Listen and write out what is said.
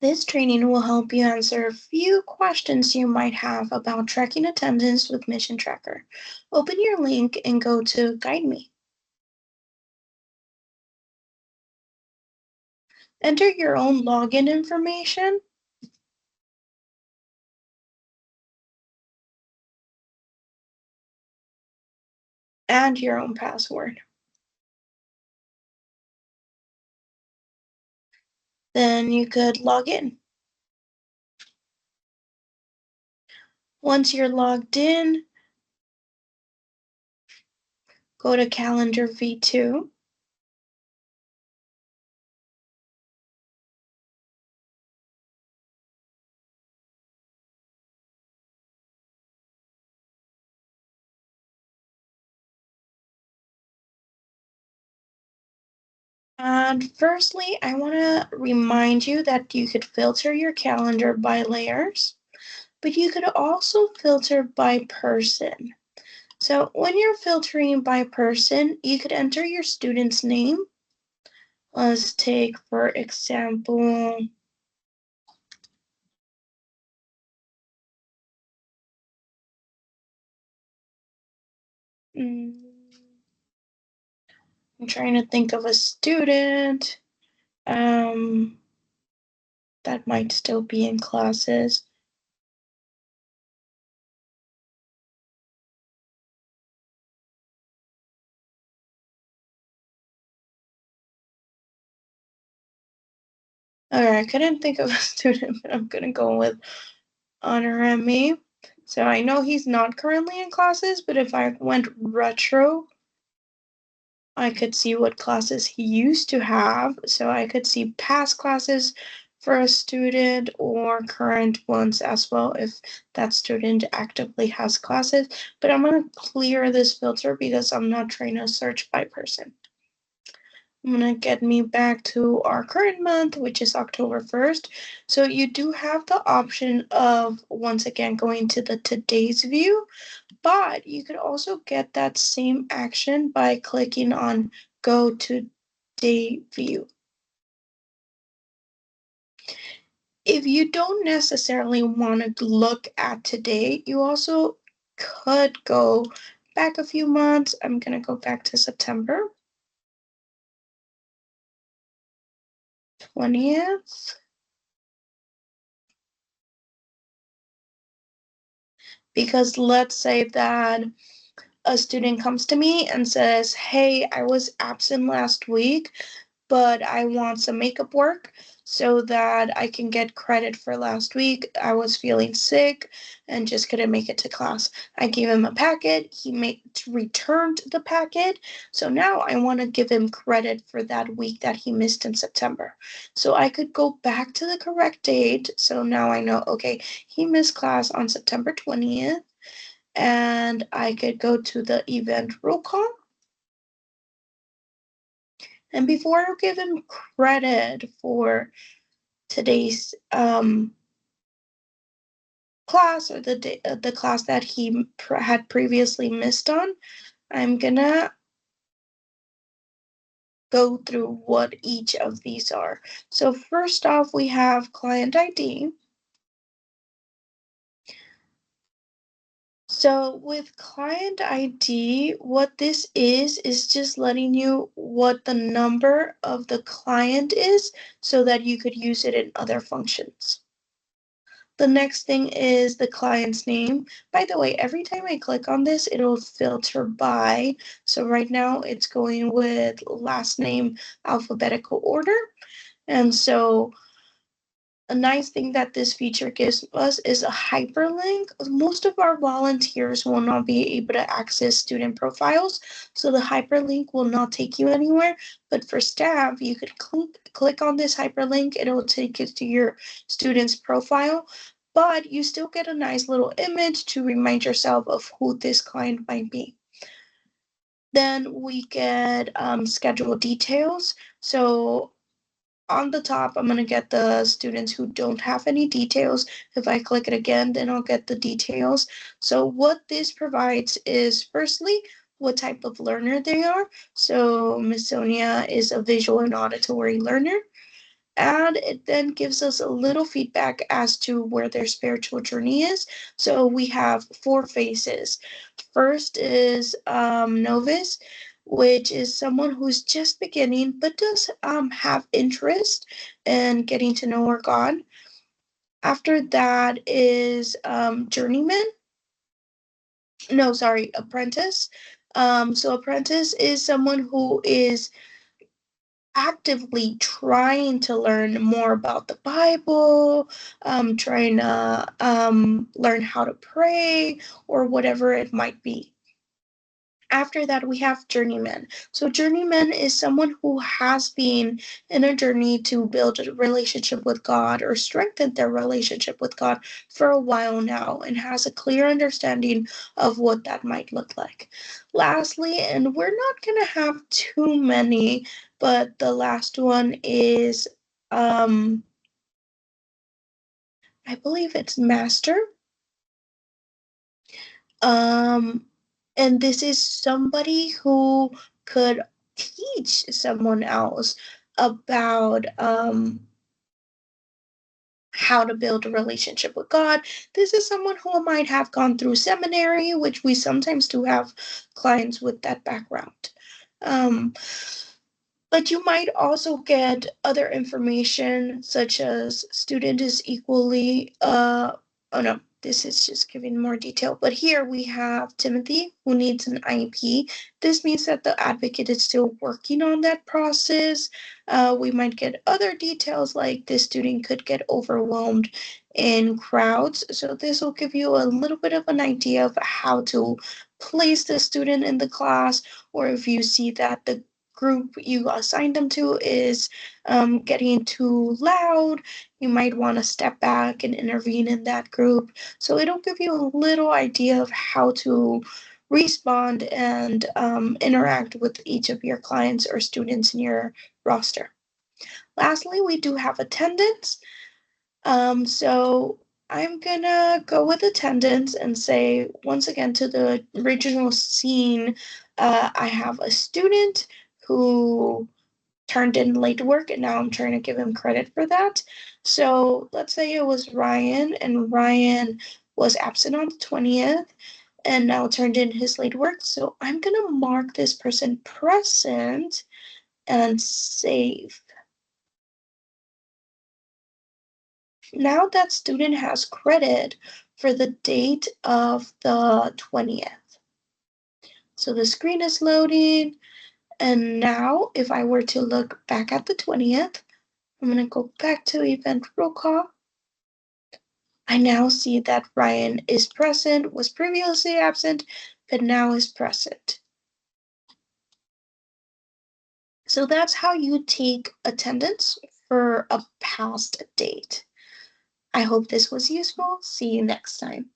This training will help you answer a few questions you might have about tracking attendance with Mission Tracker. Open your link and go to Guide Me. Enter your own login information and your own password. Then you could log in. Once you're logged in, go to Calendar V2. And firstly, I want to remind you that you could filter your calendar by layers, but you could also filter by person. So when you're filtering by person, you could enter your student's name. Let's take, for example, I'm trying to think of a student that might still be in classes. All right, I couldn't think of a student, but I'm going to go with Honoremi. So I know he's not currently in classes, but if I went retro, I could see what classes he used to have. So I could see past classes for a student or current ones as well if that student actively has classes. But I'm going to clear this filter because I'm not trying to search by person. I'm going to get me back to our current month, which is October 1st. So you do have the option of, once again, going to the today's view, but you could also get that same action by clicking on Go to Day View. If you don't necessarily want to look at today, you also could go back a few months. I'm going to go back to September 20th. Because let's say that a student comes to me and says, hey, I was absent last week, but I want some makeup work so that I can get credit for last week. I was feeling sick and just couldn't make it to class. I gave him a packet. He returned the packet. So now I want to give him credit for that week that he missed in September. So I could go back to the correct date. So now I know, okay, he missed class on September 20th. And I could go to the event roll call. And before I give him credit for today's class or the class that he had previously missed on, I'm gonna go through what each of these are. So first off, we have client ID. So with client ID, what this is just letting you what the number of the client is so that you could use it in other functions. The next thing is the client's name. By the way, every time I click on this, it'll filter by. So right now it's going with last name alphabetical order. And so a nice thing that this feature gives us is a hyperlink. Most of our volunteers will not be able to access student profiles, so the hyperlink will not take you anywhere. But for staff, you could click on this hyperlink. It'll take you to your student's profile, but you still get a nice little image to remind yourself of who this client might be. Then we get schedule details. So on the top, I'm going to get the students who don't have any details. If I click it again, then I'll get the details. So what this provides is, firstly, what type of learner they are. So Miss Sonia is a visual and auditory learner. And it then gives us a little feedback as to where their spiritual journey is. So we have 4 phases. First is novice, which is someone who's just beginning but does have interest in getting to know our God. After that is journeyman. No, sorry, apprentice. So apprentice is someone who is actively trying to learn more about the Bible, trying to learn how to pray, or whatever it might be. After that, we have journeyman. So journeyman is someone who has been in a journey to build a relationship with God or strengthen their relationship with God for a while now and has a clear understanding of what that might look like. Lastly, and we're not going to have too many, but the last one is I believe it's master. Um, and this is somebody who could teach someone else about how to build a relationship with God. This is someone who might have gone through seminary, which we sometimes do have clients with that background. Um, but you might also get other information such as student is equally oh no, this is just giving more detail. But here we have Timothy who needs an IEP. This means that the advocate is still working on that process. We might get other details like this student could get overwhelmed in crowds. So this will give you a little bit of an idea of how to place the student in the class, or if you see that the group you assigned them to is getting too loud, you might want to step back and intervene in that group. So it'll give you a little idea of how to respond and interact with each of your clients or students in your roster. Lastly, we do have attendance. So I'm gonna go with attendance and say once again to the original scene, I have a student who turned in late work and now I'm trying to give him credit for that. So let's say it was Ryan and Ryan was absent on the 20th and now turned in his late work. So I'm gonna mark this person present and save. Now that student has credit for the date of the 20th. So the screen is loading. And now if I were to look back at the 20th, I'm going to go back to event roll call. I now see that Ryan is present, was previously absent, but now is present. So that's how you take attendance for a past date. I hope this was useful. See you next time.